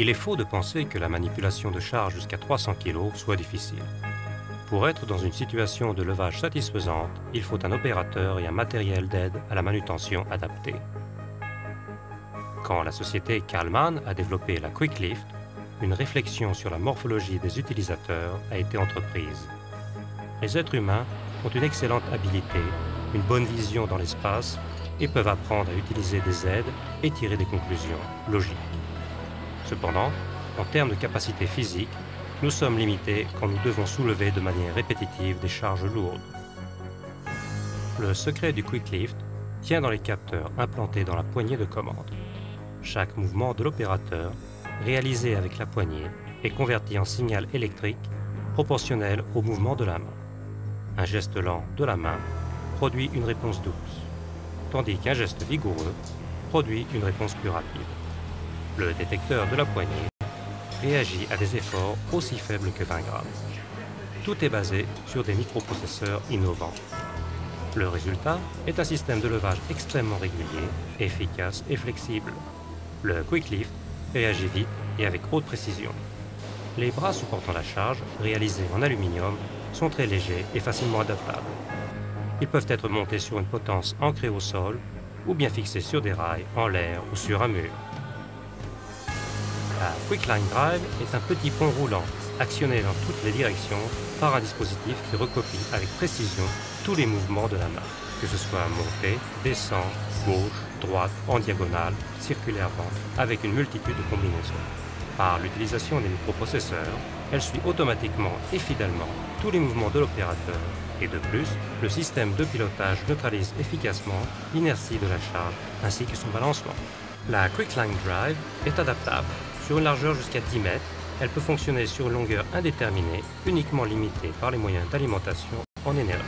Il est faux de penser que la manipulation de charge jusqu'à 300 kg soit difficile. Pour être dans une situation de levage satisfaisante, il faut un opérateur et un matériel d'aide à la manutention adapté. Quand la société Karlman a développé la Quick Lift, une réflexion sur la morphologie des utilisateurs a été entreprise. Les êtres humains ont une excellente habileté, une bonne vision dans l'espace et peuvent apprendre à utiliser des aides et tirer des conclusions logiques. Cependant, en termes de capacité physique, nous sommes limités quand nous devons soulever de manière répétitive des charges lourdes. Le secret du Quick Lift tient dans les capteurs implantés dans la poignée de commande. Chaque mouvement de l'opérateur, réalisé avec la poignée, est converti en signal électrique proportionnel au mouvement de la main. Un geste lent de la main produit une réponse douce, tandis qu'un geste vigoureux produit une réponse plus rapide. Le détecteur de la poignée réagit à des efforts aussi faibles que 20 grammes. Tout est basé sur des microprocesseurs innovants. Le résultat est un système de levage extrêmement régulier, efficace et flexible. Le Quick Lift réagit vite et avec haute précision. Les bras supportant la charge, réalisés en aluminium, sont très légers et facilement adaptables. Ils peuvent être montés sur une potence ancrée au sol ou bien fixés sur des rails, en l'air ou sur un mur. La Quick Line Drive est un petit pont roulant, actionné dans toutes les directions par un dispositif qui recopie avec précision tous les mouvements de la main, que ce soit montée, descente, gauche, droite, en diagonale, circulairement, avec une multitude de combinaisons. Par l'utilisation des microprocesseurs, elle suit automatiquement et fidèlement tous les mouvements de l'opérateur et de plus, le système de pilotage neutralise efficacement l'inertie de la charge ainsi que son balancement. La Quick Line Drive est adaptable. Sur une largeur jusqu'à 10 mètres, elle peut fonctionner sur une longueur indéterminée, uniquement limitée par les moyens d'alimentation en énergie.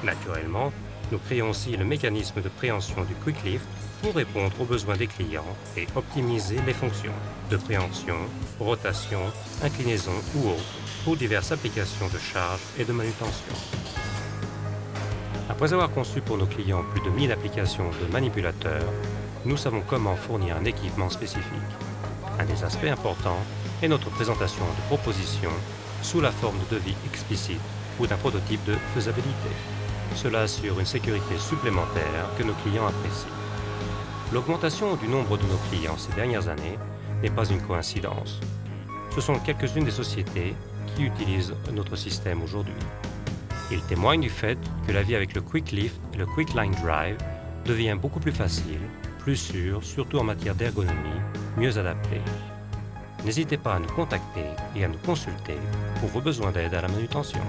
Naturellement, nous créons aussi le mécanisme de préhension du Quick Lift pour répondre aux besoins des clients et optimiser les fonctions de préhension, rotation, inclinaison ou autres pour diverses applications de charge et de manutention. Après avoir conçu pour nos clients plus de 1000 applications de manipulateurs, nous savons comment fournir un équipement spécifique. Un des aspects importants est notre présentation de propositions sous la forme de devis explicites ou d'un prototype de faisabilité. Cela assure une sécurité supplémentaire que nos clients apprécient. L'augmentation du nombre de nos clients ces dernières années n'est pas une coïncidence. Ce sont quelques-unes des sociétés qui utilisent notre système aujourd'hui. Il témoigne du fait que la vie avec le Quick Lift et le Quick Line Drive devient beaucoup plus facile, plus sûr, surtout en matière d'ergonomie, mieux adaptée. N'hésitez pas à nous contacter et à nous consulter pour vos besoins d'aide à la manutention.